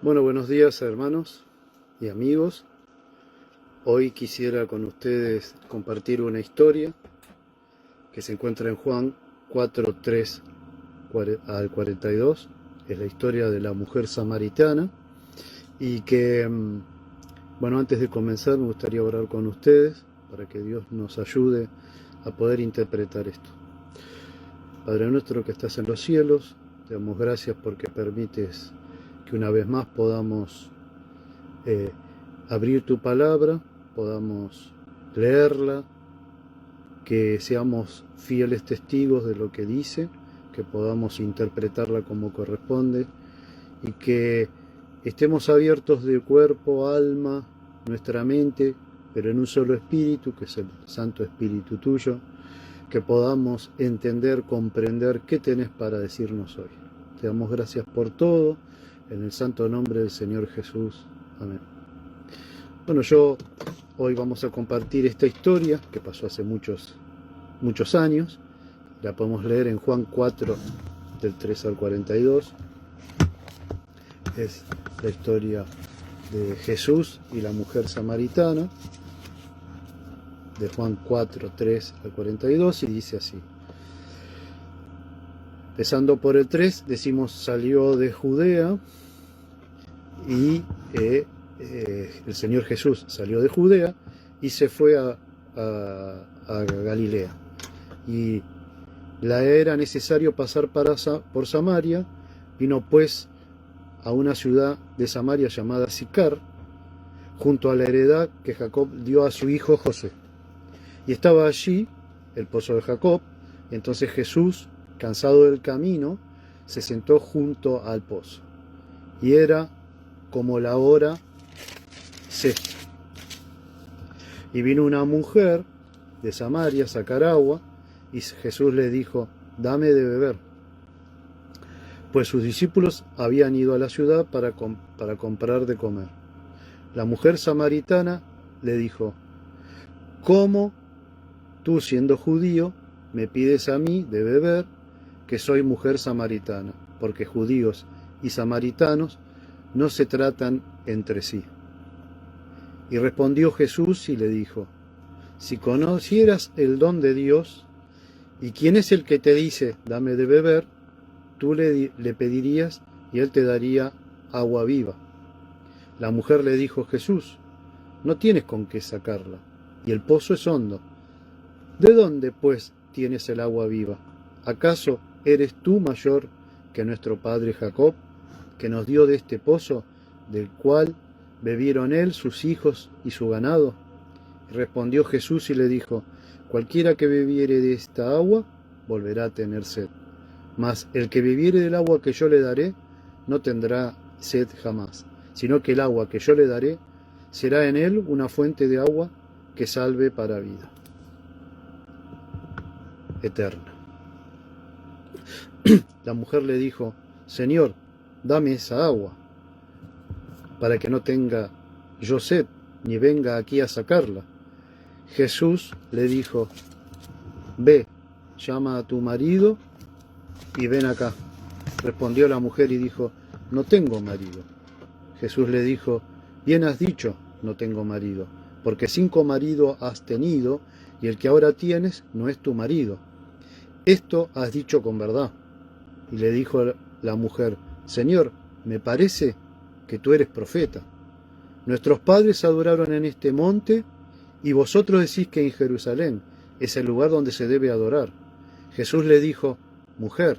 Bueno, buenos días hermanos y amigos. Hoy quisiera con ustedes compartir una historia que se encuentra en Juan 4:3 al 42. Es la historia de la mujer samaritana y que, bueno, antes de comenzar me gustaría orar con ustedes para que Dios nos ayude a poder interpretar esto. Padre nuestro que estás en los cielos, te damos gracias porque permites que una vez más podamos abrir tu palabra, podamos leerla, que seamos fieles testigos de lo que dice, que podamos interpretarla como corresponde y que estemos abiertos de cuerpo, alma, nuestra mente, pero en un solo espíritu, que es el Santo Espíritu tuyo, que podamos entender, comprender qué tenés para decirnos hoy. Te damos gracias por todo, en el santo nombre del Señor Jesús. Amén. Bueno, hoy vamos a compartir esta historia que pasó hace muchos años. La podemos leer en Juan 4, del 3 al 42. Es la historia de Jesús y la mujer samaritana, de Juan 4, 3 al 42, y dice así. Empezando por el 3, decimos, salió de Judea y el Señor Jesús salió de Judea y se fue a Galilea. Y le era necesario pasar por Samaria. Vino pues a una ciudad de Samaria llamada Sicar, junto a la heredad que Jacob dio a su hijo José. Y estaba allí el pozo de Jacob. Entonces Jesús, cansado del camino, se sentó junto al pozo. Y era como la hora sexta. Y vino una mujer de Samaria a sacar agua, y Jesús le dijo, dame de beber. Pues sus discípulos habían ido a la ciudad para comprar de comer. La mujer samaritana le dijo, ¿cómo tú, siendo judío, me pides a mí de beber, que soy mujer samaritana? Porque judíos y samaritanos no se tratan entre sí. Y respondió Jesús y le dijo, si conocieras el don de Dios, y quién es el que te dice, dame de beber, tú le pedirías y él te daría agua viva. La mujer le dijo, Jesús, no tienes con qué sacarla, y el pozo es hondo. ¿De dónde, pues, tienes el agua viva? ¿Acaso eres tú mayor que nuestro padre Jacob, que nos dio de este pozo, del cual bebieron él, sus hijos y su ganado? Y respondió Jesús y le dijo, cualquiera que bebiere de esta agua, volverá a tener sed. Mas el que bebiere del agua que yo le daré, no tendrá sed jamás, sino que el agua que yo le daré será en él una fuente de agua que salve para vida eterna. La mujer le dijo, Señor, dame esa agua, para que no tenga yo sed, ni venga aquí a sacarla. Jesús le dijo, ve, llama a tu marido y ven acá. Respondió la mujer y dijo, no tengo marido. Jesús le dijo, bien has dicho, no tengo marido, porque 5 maridos has tenido, y el que ahora tienes no es tu marido. Esto has dicho con verdad. Y le dijo la mujer, Señor, me parece que tú eres profeta. Nuestros padres adoraron en este monte, y vosotros decís que en Jerusalén es el lugar donde se debe adorar. Jesús le dijo, mujer,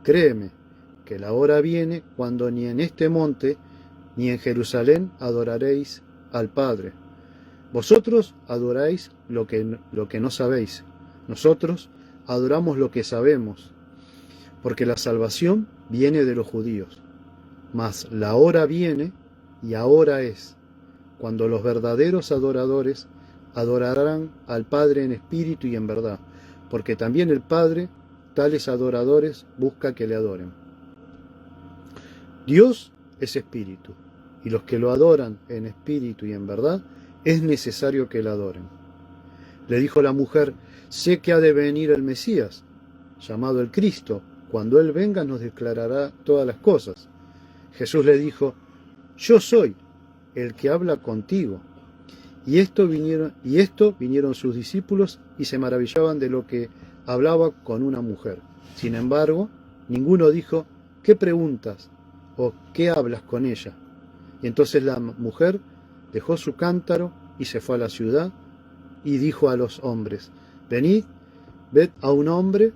créeme, que la hora viene cuando ni en este monte ni en Jerusalén adoraréis al Padre. Vosotros adoráis lo que no sabéis. Nosotros adoramos lo que sabemos, porque la salvación viene de los judíos. Mas la hora viene, y ahora es, cuando los verdaderos adoradores adorarán al Padre en espíritu y en verdad, porque también el Padre tales adoradores busca que le adoren. Dios es espíritu, y los que lo adoran en espíritu y en verdad, es necesario que le adoren. Le dijo la mujer, sé que ha de venir el Mesías, llamado el Cristo. Cuando Él venga nos declarará todas las cosas. Jesús le dijo, yo soy el que habla contigo. Y esto vinieron sus discípulos y se maravillaban de lo que hablaba con una mujer. Sin embargo, ninguno dijo, ¿qué preguntas? ¿O qué hablas con ella? Y entonces la mujer dejó su cántaro y se fue a la ciudad y dijo a los hombres, venid, ved a un hombre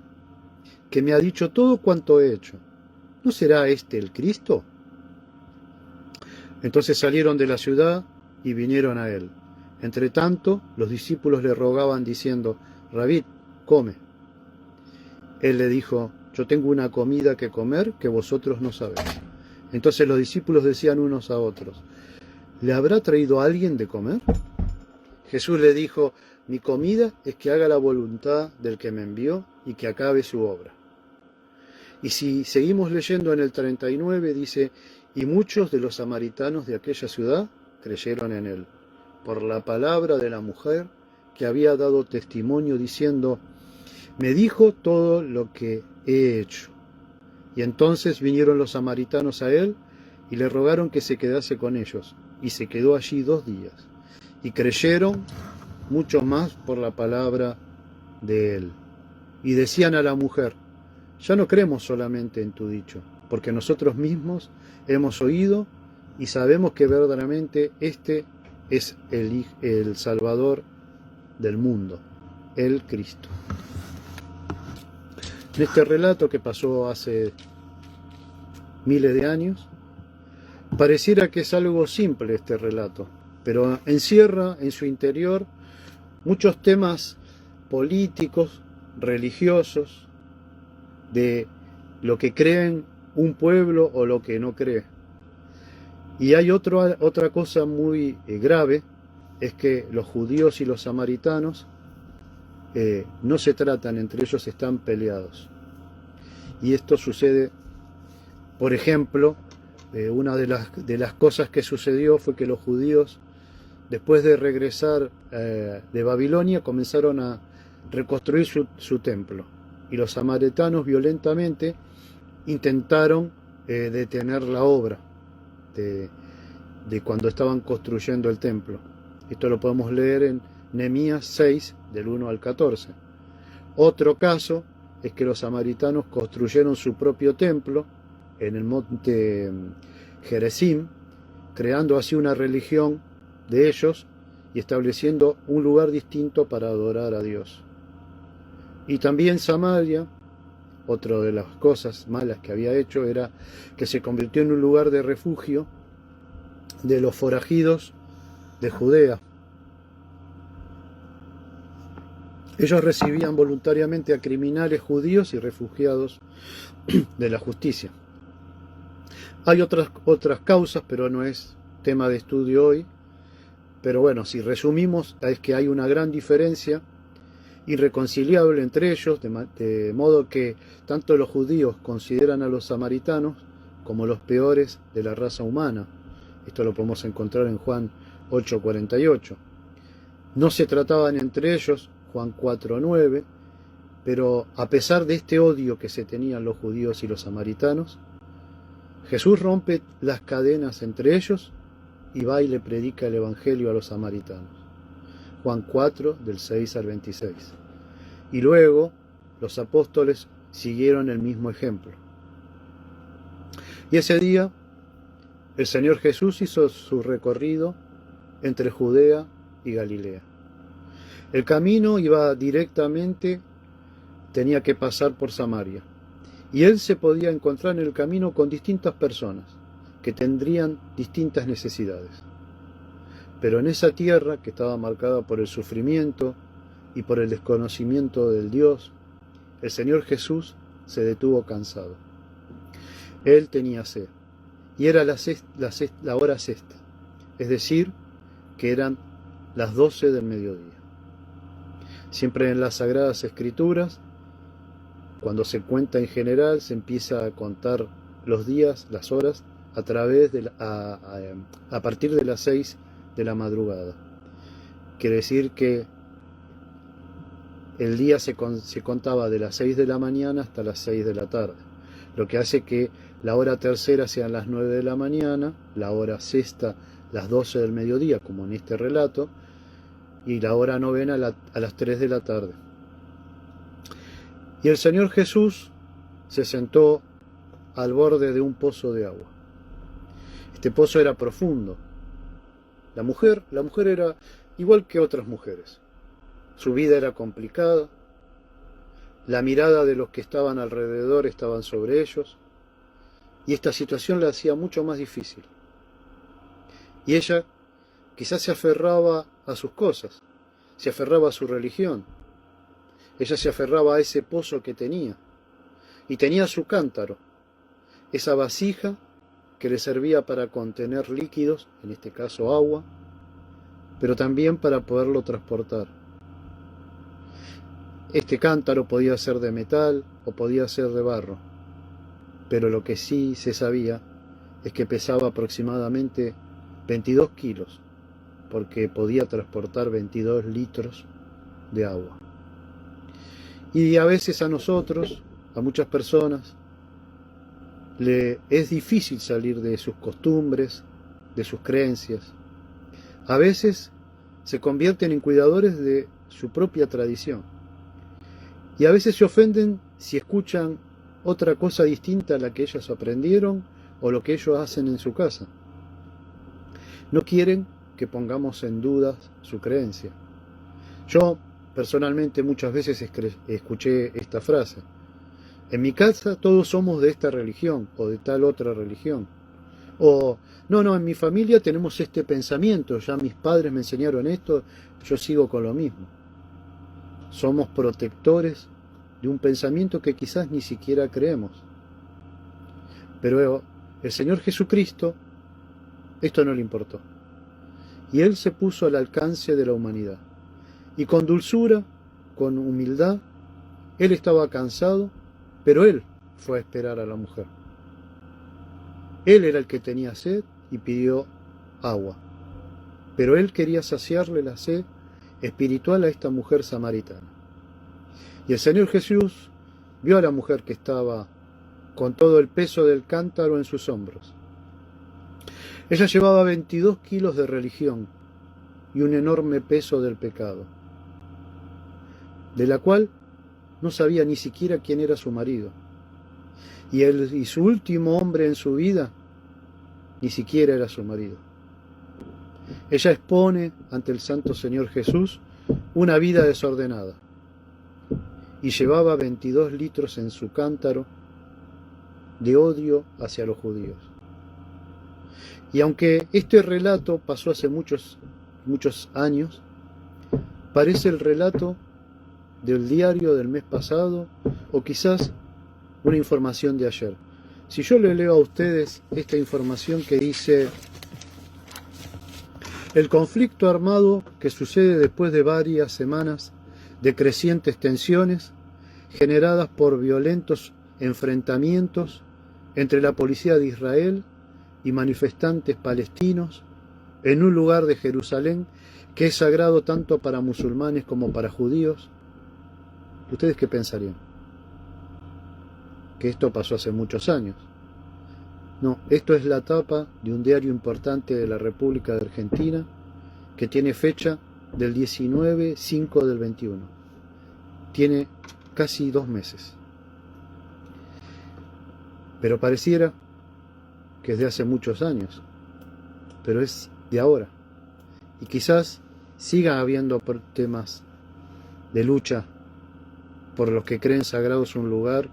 que me ha dicho todo cuanto he hecho. ¿No será este el Cristo? Entonces salieron de la ciudad y vinieron a él. Entre tanto, los discípulos le rogaban diciendo, Rabí, come. Él le dijo, yo tengo una comida que comer que vosotros no sabéis. Entonces los discípulos decían unos a otros, ¿le habrá traído alguien de comer? Jesús le dijo, mi comida es que haga la voluntad del que me envió y que acabe su obra. Y si seguimos leyendo en el 39, dice, y muchos de los samaritanos de aquella ciudad creyeron en él, por la palabra de la mujer que había dado testimonio diciendo, me dijo todo lo que he hecho. Y entonces vinieron los samaritanos a él y le rogaron que se quedase con ellos, y se quedó allí 2 días. Y creyeron mucho más por la palabra de él. Y decían a la mujer, ya no creemos solamente en tu dicho, porque nosotros mismos hemos oído y sabemos que verdaderamente este es el Salvador del mundo, el Cristo. En este relato que pasó hace miles de años, pareciera que es algo simple este relato, pero encierra en su interior muchos temas políticos, religiosos, de lo que creen un pueblo o lo que no cree. Y hay otra cosa muy grave, es que los judíos y los samaritanos no se tratan, entre ellos están peleados. Y esto sucede, por ejemplo, una de las cosas que sucedió fue que los judíos, después de regresar de Babilonia, comenzaron a reconstruir su templo. Y los samaritanos violentamente intentaron detener la obra de cuando estaban construyendo el templo. Esto lo podemos leer en Nehemías 6, del 1 al 14. Otro caso es que los samaritanos construyeron su propio templo en el monte Gerizim, creando así una religión de ellos y estableciendo un lugar distinto para adorar a Dios. Y también Samaria, otra de las cosas malas que había hecho era que se convirtió en un lugar de refugio de los forajidos de Judea. Ellos recibían voluntariamente a criminales judíos y refugiados de la justicia. Hay otras causas, pero no es tema de estudio hoy. Pero bueno, si resumimos, es que hay una gran diferencia irreconciliable entre ellos, de modo que tanto los judíos consideran a los samaritanos como los peores de la raza humana. Esto lo podemos encontrar en Juan 8:48. No se trataban entre ellos, Juan 4:9, pero a pesar de este odio que se tenían los judíos y los samaritanos, Jesús rompe las cadenas entre ellos y va y le predica el Evangelio a los samaritanos. Juan 4, del 6 al 26. Y luego los apóstoles siguieron el mismo ejemplo. Y ese día el Señor Jesús hizo su recorrido entre Judea y Galilea. El camino iba directamente, tenía que pasar por Samaria. Y él se podía encontrar en el camino con distintas personas que tendrían distintas necesidades. Pero en esa tierra que estaba marcada por el sufrimiento y por el desconocimiento del Dios, el Señor Jesús se detuvo cansado. Él tenía sed, y era la hora sexta, es decir, que eran las 12 del mediodía. Siempre en las Sagradas Escrituras, cuando se cuenta en general, se empieza a contar los días, las horas, a partir de las 6 de la madrugada. Quiere decir que el día se contaba de las 6 de la mañana hasta las 6 de la tarde, lo que hace que la hora tercera sean las 9 de la mañana, la hora sexta las 12 del mediodía, como en este relato, y la hora novena a las 3 de la tarde. Y el Señor Jesús se sentó al borde de un pozo de agua. Este pozo era profundo. La mujer era igual que otras mujeres. Su vida era complicada. La mirada de los que estaban alrededor estaban sobre ellos. Y esta situación la hacía mucho más difícil. Y ella quizás se aferraba a sus cosas, se aferraba a su religión. Ella se aferraba a ese pozo que tenía. Y tenía su cántaro, esa vasija que le servía para contener líquidos, en este caso agua, pero también para poderlo transportar. Este cántaro podía ser de metal o podía ser de barro, pero lo que sí se sabía es que pesaba aproximadamente 22 kilos, porque podía transportar 22 litros de agua. Y a veces a nosotros, a muchas personas, es difícil salir de sus costumbres, de sus creencias. A veces se convierten en cuidadores de su propia tradición. Y a veces se ofenden si escuchan otra cosa distinta a la que ellos aprendieron o lo que ellos hacen en su casa. No quieren que pongamos en duda su creencia. Yo personalmente muchas veces escuché esta frase: en mi casa todos somos de esta religión o de tal otra religión. O, no, en mi familia tenemos este pensamiento, ya mis padres me enseñaron esto, yo sigo con lo mismo. Somos protectores de un pensamiento que quizás ni siquiera creemos. Pero el Señor Jesucristo, esto no le importó. Y Él se puso al alcance de la humanidad. Y con dulzura, con humildad, Él estaba cansado, pero Él fue a esperar a la mujer. Él era el que tenía sed y pidió agua. Pero Él quería saciarle la sed espiritual a esta mujer samaritana. Y el Señor Jesús vio a la mujer que estaba con todo el peso del cántaro en sus hombros. Ella llevaba 22 kilos de religión y un enorme peso del pecado, de la cual no sabía ni siquiera quién era su marido. Y su último hombre en su vida ni siquiera era su marido. Ella expone ante el Santo Señor Jesús una vida desordenada y llevaba 22 litros en su cántaro de odio hacia los judíos. Y aunque este relato pasó hace muchos años, parece el relato del diario del mes pasado o quizás una información de ayer. Si yo le leo a ustedes esta información que dice: el conflicto armado que sucede después de varias semanas de crecientes tensiones generadas por violentos enfrentamientos entre la policía de Israel y manifestantes palestinos en un lugar de Jerusalén que es sagrado tanto para musulmanes como para judíos. ¿Ustedes qué pensarían? Que esto pasó hace muchos años. No, esto es la tapa de un diario importante de la República de Argentina que tiene fecha del 19/5 del 21. Tiene casi 2 meses. Pero pareciera que es de hace muchos años, pero es de ahora. Y quizás siga habiendo temas de lucha por los que creen sagrados un lugar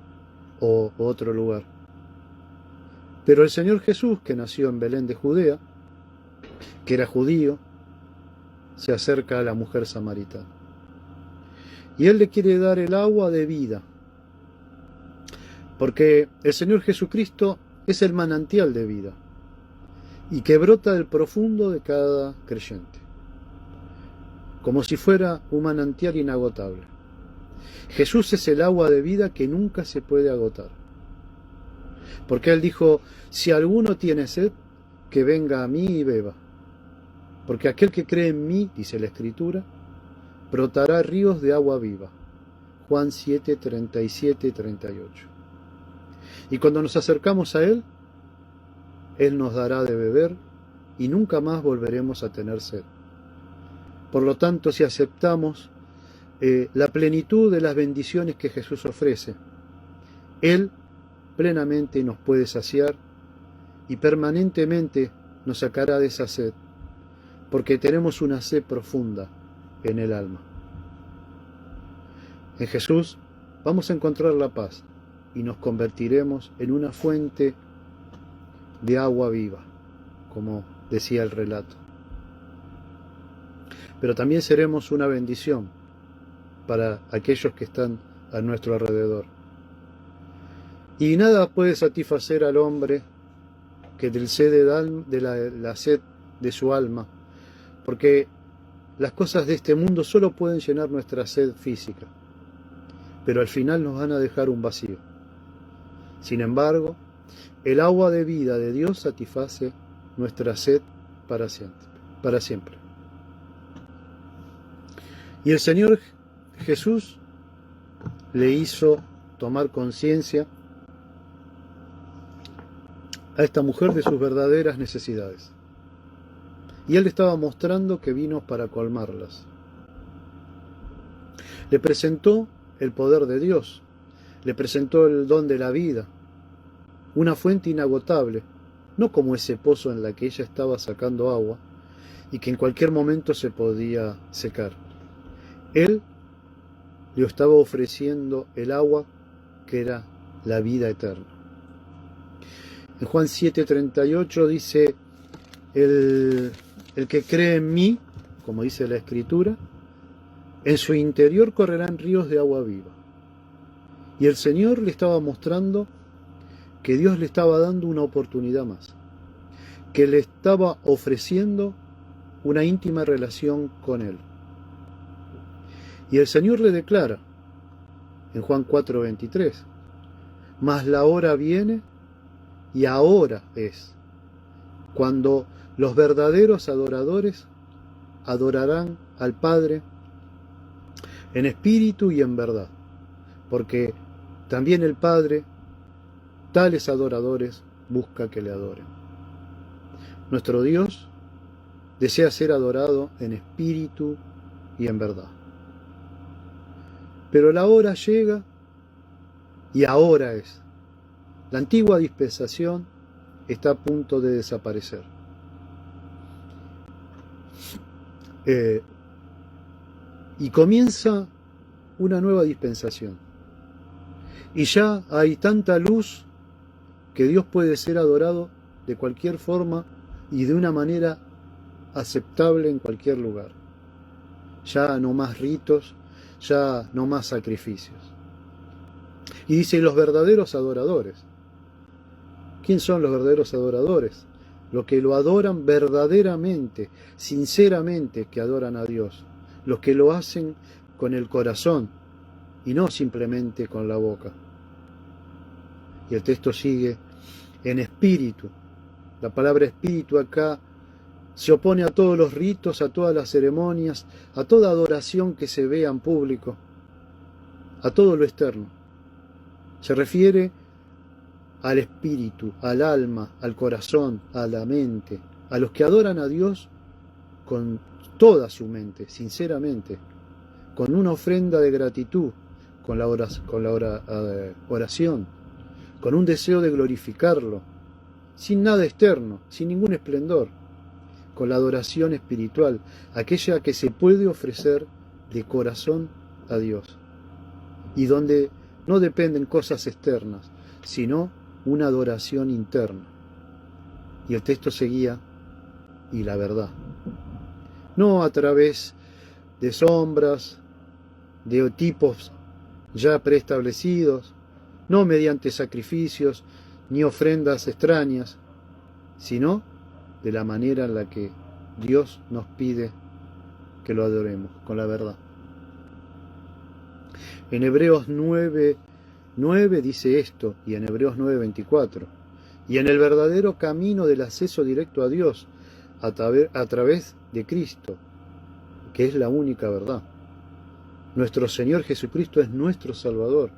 o otro lugar. Pero el Señor Jesús, que nació en Belén de Judea, que era judío, se acerca a la mujer samaritana. Y Él le quiere dar el agua de vida, porque el Señor Jesucristo es el manantial de vida y que brota del profundo de cada creyente, como si fuera un manantial inagotable. Jesús es el agua de vida que nunca se puede agotar. Porque Él dijo: si alguno tiene sed, que venga a mí y beba. Porque aquel que cree en mí, dice la Escritura, brotará ríos de agua viva. Juan 7, 37 y 38. Y cuando nos acercamos a Él, Él nos dará de beber y nunca más volveremos a tener sed. Por lo tanto, si aceptamos la plenitud de las bendiciones que Jesús ofrece, Él plenamente nos puede saciar y permanentemente nos sacará de esa sed, porque tenemos una sed profunda en el alma. En Jesús vamos a encontrar la paz y nos convertiremos en una fuente de agua viva, como decía el relato. Pero también seremos una bendición para aquellos que están a nuestro alrededor. Y nada puede satisfacer al hombre que del sed de la sed de su alma, porque las cosas de este mundo solo pueden llenar nuestra sed física, pero al final nos van a dejar un vacío. Sin embargo, el agua de vida de Dios satisface nuestra sed para siempre. Y el Señor Jesús le hizo tomar conciencia a esta mujer de sus verdaderas necesidades. Y Él estaba mostrando que vino para colmarlas. Le presentó el poder de Dios, le presentó el don de la vida, una fuente inagotable, no como ese pozo en la que ella estaba sacando agua y que en cualquier momento se podía secar. Él le estaba ofreciendo el agua que era la vida eterna. En Juan 7:38 dice, el que cree en mí, como dice la Escritura, en su interior correrán ríos de agua viva. Y el Señor le estaba mostrando que Dios le estaba dando una oportunidad más, que le estaba ofreciendo una íntima relación con Él. Y el Señor le declara en Juan 4:23, mas la hora viene y ahora es, cuando los verdaderos adoradores adorarán al Padre en espíritu y en verdad, porque también el Padre tales adoradores busca que le adoren. Nuestro Dios desea ser adorado en espíritu y en verdad. Pero la hora llega y ahora es. La antigua dispensación está a punto de desaparecer. Y comienza una nueva dispensación. Y ya hay tanta luz que Dios puede ser adorado de cualquier forma y de una manera aceptable en cualquier lugar. Ya no más ritos, ya no más sacrificios. Y dice, los verdaderos adoradores. ¿Quién son los verdaderos adoradores? Los que lo adoran verdaderamente, sinceramente, que adoran a Dios. Los que lo hacen con el corazón y no simplemente con la boca. Y el texto sigue, en espíritu. La palabra espíritu acá se opone a todos los ritos, a todas las ceremonias, a toda adoración que se vea en público, a todo lo externo. Se refiere al espíritu, al alma, al corazón, a la mente, a los que adoran a Dios con toda su mente, sinceramente, con una ofrenda de gratitud, con la oración, con un deseo de glorificarlo, sin nada externo, sin ningún esplendor, con la adoración espiritual, aquella que se puede ofrecer de corazón a Dios, y donde no dependen cosas externas, sino una adoración interna. Y el texto seguía, y la verdad, no a través de sombras, de tipos ya preestablecidos, no mediante sacrificios ni ofrendas extrañas, sino de la manera en la que Dios nos pide que lo adoremos, con la verdad. En Hebreos 9:9 dice esto, y en Hebreos 9:24, y en el verdadero camino del acceso directo a Dios, a través de Cristo, que es la única verdad. Nuestro Señor Jesucristo es nuestro Salvador.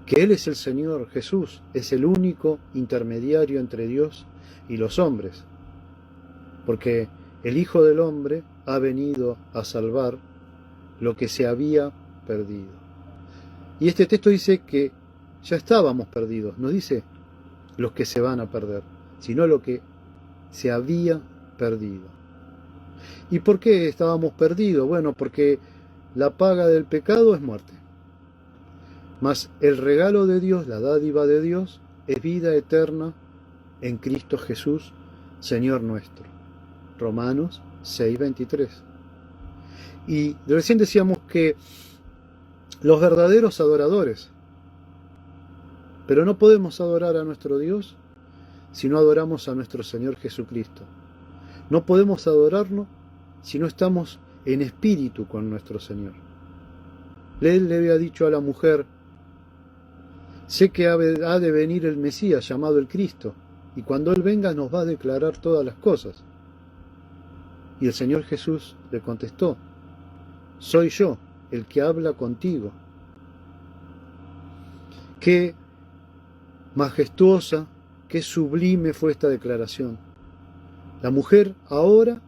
que Él es el Señor Jesús, es el único intermediario entre Dios y los hombres, porque el Hijo del Hombre ha venido a salvar lo que se había perdido. Y este texto dice que ya estábamos perdidos, no dice los que se van a perder, sino lo que se había perdido. ¿Y por qué estábamos perdidos? Bueno, porque la paga del pecado es muerte. Mas el regalo de Dios, la dádiva de Dios, es vida eterna en Cristo Jesús, Señor nuestro. Romanos 6:23. Y recién decíamos que los verdaderos adoradores, pero no podemos adorar a nuestro Dios si no adoramos a nuestro Señor Jesucristo. No podemos adorarlo si no estamos en espíritu con nuestro Señor. Él le había dicho a la mujer: sé que ha de venir el Mesías llamado el Cristo, y cuando Él venga nos va a declarar todas las cosas. Y el Señor Jesús le contestó: soy yo el que habla contigo. Qué majestuosa, qué sublime fue esta declaración. La mujer ahora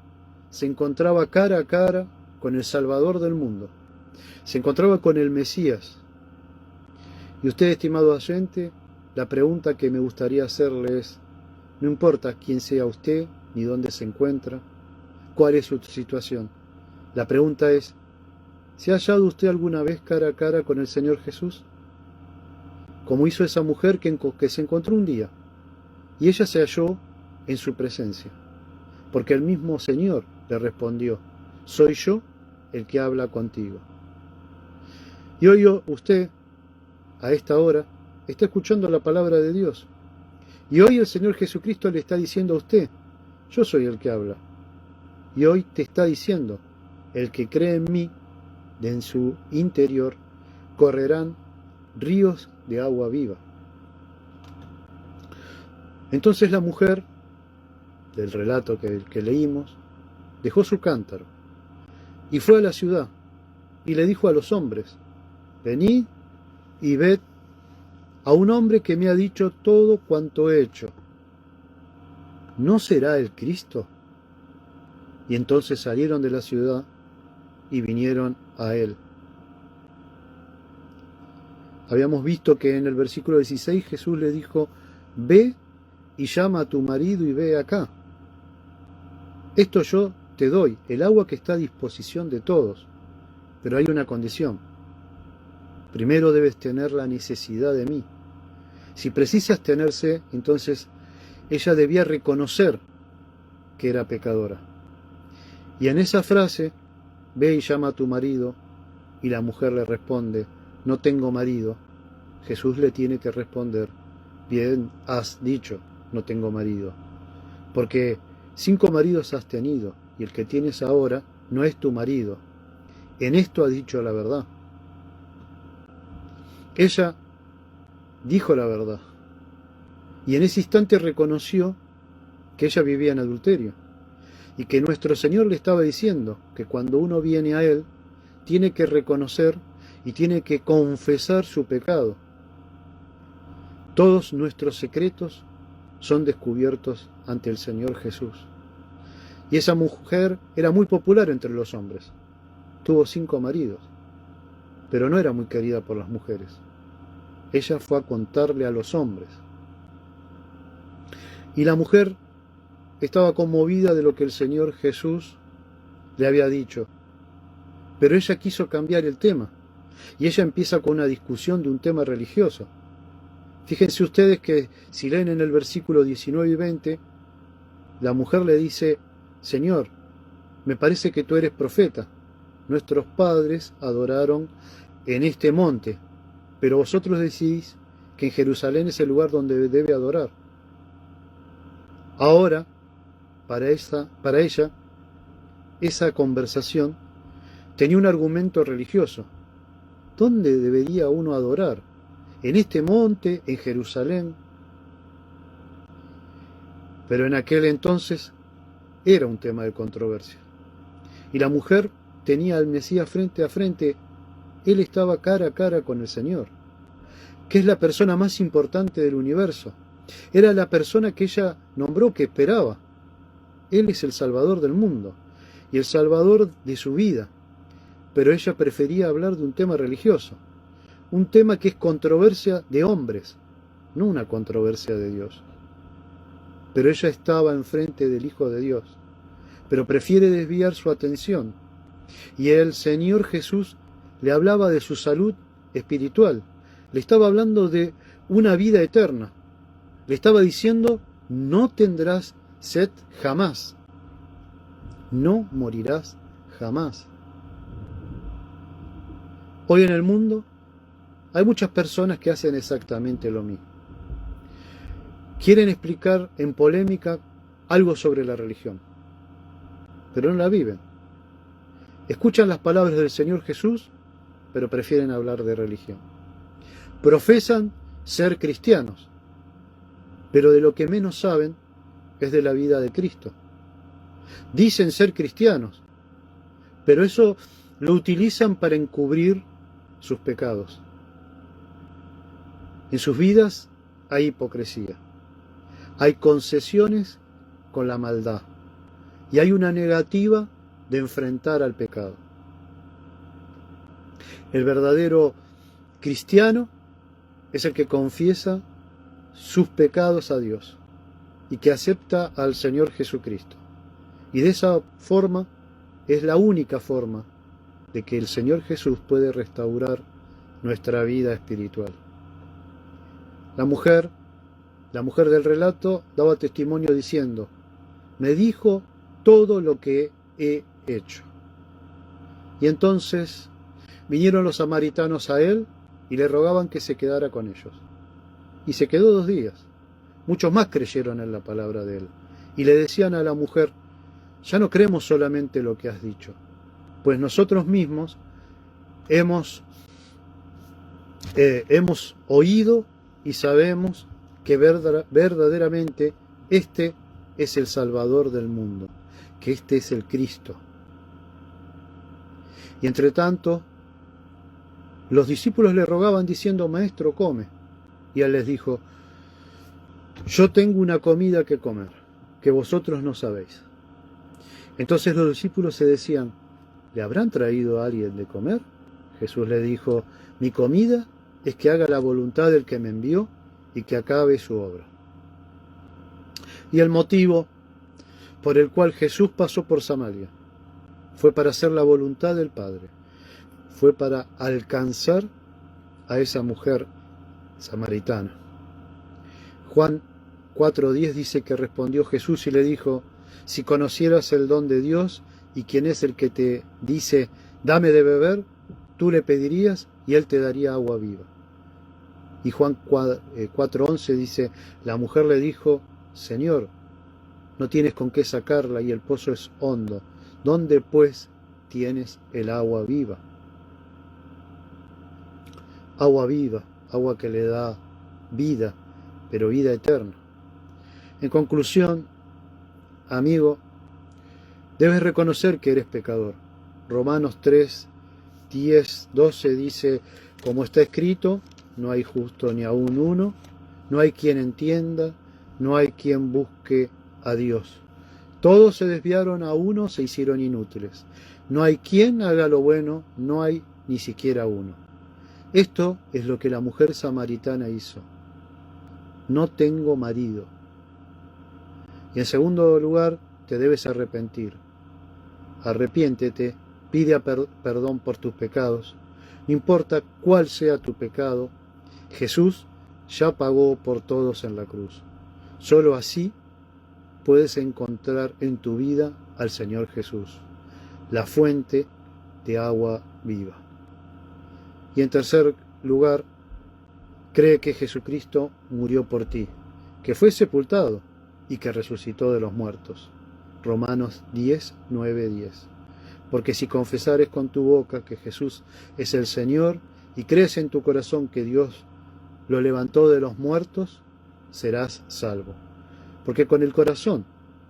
se encontraba cara a cara con el Salvador del mundo. Se encontraba con el Mesías. Y usted, estimado oyente, la pregunta que me gustaría hacerle es: no importa quién sea usted, ni dónde se encuentra, cuál es su situación. La pregunta es: ¿se ha hallado usted alguna vez cara a cara con el Señor Jesús? Como hizo esa mujer que se encontró un día, y ella se halló en su presencia, porque el mismo Señor le respondió: soy yo el que habla contigo. Y hoy usted, a esta hora, está escuchando la palabra de Dios. Y hoy el Señor Jesucristo le está diciendo a usted: yo soy el que habla. Y hoy te está diciendo: el que cree en mí, de en su interior correrán ríos de agua viva. Entonces la mujer, del relato que leímos, dejó su cántaro y fue a la ciudad y le dijo a los hombres: venid y ved a un hombre que me ha dicho todo cuanto he hecho. ¿No será el Cristo? Y entonces salieron de la ciudad y vinieron a él. Habíamos visto que en el versículo 16 Jesús le dijo: ve y llama a tu marido y ve acá. Esto yo te doy, el agua que está a disposición de todos, pero hay una condición. Primero debes tener la necesidad de mí. Si precisas tenerse, entonces ella debía reconocer que era pecadora. Y en esa frase: ve y llama a tu marido, y la mujer le responde: no tengo marido, Jesús le tiene que responder: bien has dicho, no tengo marido, porque 5 maridos has tenido, y el que tienes ahora no es tu marido. En esto ha dicho la verdad. Ella dijo la verdad, y en ese instante reconoció que ella vivía en adulterio, y que nuestro Señor le estaba diciendo que cuando uno viene a Él, tiene que reconocer y tiene que confesar su pecado. Todos nuestros secretos son descubiertos ante el Señor Jesús. Y esa mujer era muy popular entre los hombres. Tuvo 5 maridos, pero no era muy querida por las mujeres. Ella fue a contarle a los hombres. Y la mujer estaba conmovida de lo que el Señor Jesús le había dicho. Pero ella quiso cambiar el tema. Y ella empieza con una discusión de un tema religioso. Fíjense ustedes que si leen en el versículo 19 y 20, la mujer le dice: Señor, me parece que tú eres profeta. Nuestros padres adoraron en este monte, pero vosotros decís que en Jerusalén es el lugar donde debe adorar. Ahora, para ella, esa conversación tenía un argumento religioso. ¿Dónde debería uno adorar? ¿En este monte, en Jerusalén? Pero en aquel entonces era un tema de controversia. Y la mujer tenía al Mesías frente a frente. Él estaba cara a cara con el Señor. que es la persona más importante del universo. Era la persona que ella nombró, que esperaba. Él es el Salvador del mundo y el Salvador de su vida. Pero ella prefería hablar de un tema religioso, un tema que es controversia de hombres, no una controversia de Dios. Pero ella estaba enfrente del Hijo de Dios, pero prefiere desviar su atención. Y el Señor Jesús le hablaba de su salud espiritual, le estaba hablando de una vida eterna, le estaba diciendo: no tendrás sed jamás, no morirás jamás. Hoy en el mundo hay muchas personas que hacen exactamente lo mismo. Quieren explicar en polémica algo sobre la religión, pero no la viven. Escuchan las palabras del Señor Jesús, pero prefieren hablar de religión. Profesan ser cristianos, pero de lo que menos saben es de la vida de Cristo. Dicen ser cristianos, pero eso lo utilizan para encubrir sus pecados. En sus vidas hay hipocresía, hay concesiones con la maldad y hay una negativa de enfrentar al pecado. El verdadero cristiano es el que confiesa sus pecados a Dios y que acepta al Señor Jesucristo. Y de esa forma es la única forma de que el Señor Jesús puede restaurar nuestra vida espiritual. La mujer del relato daba testimonio diciendo: me dijo todo lo que he hecho. Y entonces vinieron los samaritanos a él y le rogaban que se quedara con ellos. Y se quedó 2 días. Muchos más creyeron en la palabra de él. Y le decían a la mujer: ya no creemos solamente lo que has dicho, pues nosotros mismos hemos oído y sabemos que verdaderamente este es el Salvador del mundo, que este es el Cristo. Y entre tanto, los discípulos le rogaban diciendo: Maestro, come. Y él les dijo: yo tengo una comida que comer, que vosotros no sabéis. Entonces los discípulos se decían: ¿le habrán traído a alguien de comer? Jesús le dijo: mi comida es que haga la voluntad del que me envió y que acabe su obra. Y el motivo por el cual Jesús pasó por Samaria fue para hacer la voluntad del Padre, fue para alcanzar a esa mujer samaritana. Juan 4:10 dice que respondió Jesús y le dijo: si conocieras el don de Dios y quién es el que te dice dame de beber, tú le pedirías y él te daría agua viva. Y Juan 4:11 dice: la mujer le dijo: Señor, no tienes con qué sacarla y el pozo es hondo. ¿Dónde pues tienes el agua viva? Agua viva, agua que le da vida, pero vida eterna. En conclusión, amigo, debes reconocer que eres pecador. Romanos 3:10-12 dice: como está escrito, no hay justo ni aun uno, no hay quien entienda, no hay quien busque a Dios. Todos se desviaron, a uno se hicieron inútiles. No hay quien haga lo bueno, no hay ni siquiera uno. Esto es lo que la mujer samaritana hizo. No tengo marido. Y en segundo lugar, te debes arrepentir. Arrepiéntete, pide perdón por tus pecados. No importa cuál sea tu pecado, Jesús ya pagó por todos en la cruz. Solo así puedes encontrar en tu vida al Señor Jesús, la fuente de agua viva. Y en tercer lugar, cree que Jesucristo murió por ti, que fue sepultado y que resucitó de los muertos. Romanos 10:9-10. Porque si confesares con tu boca que Jesús es el Señor y crees en tu corazón que Dios lo levantó de los muertos, serás salvo. Porque con el corazón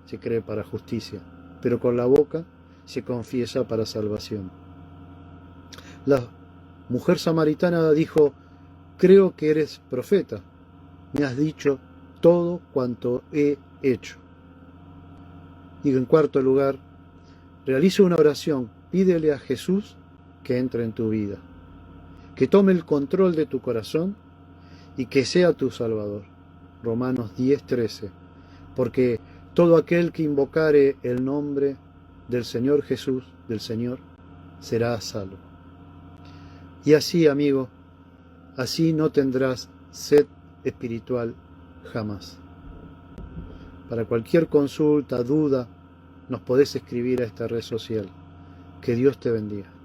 se cree para justicia, pero con la boca se confiesa para salvación. La mujer samaritana dijo: creo que eres profeta. Me has dicho todo cuanto he hecho. Y en cuarto lugar, realiza una oración, pídele a Jesús que entre en tu vida, que tome el control de tu corazón y que sea tu Salvador. Romanos 10:13. Porque todo aquel que invocare el nombre del Señor Jesús, del Señor, será salvo. Y así, amigo, así no tendrás sed espiritual jamás. Para cualquier consulta, duda, nos podés escribir a esta red social. Que Dios te bendiga.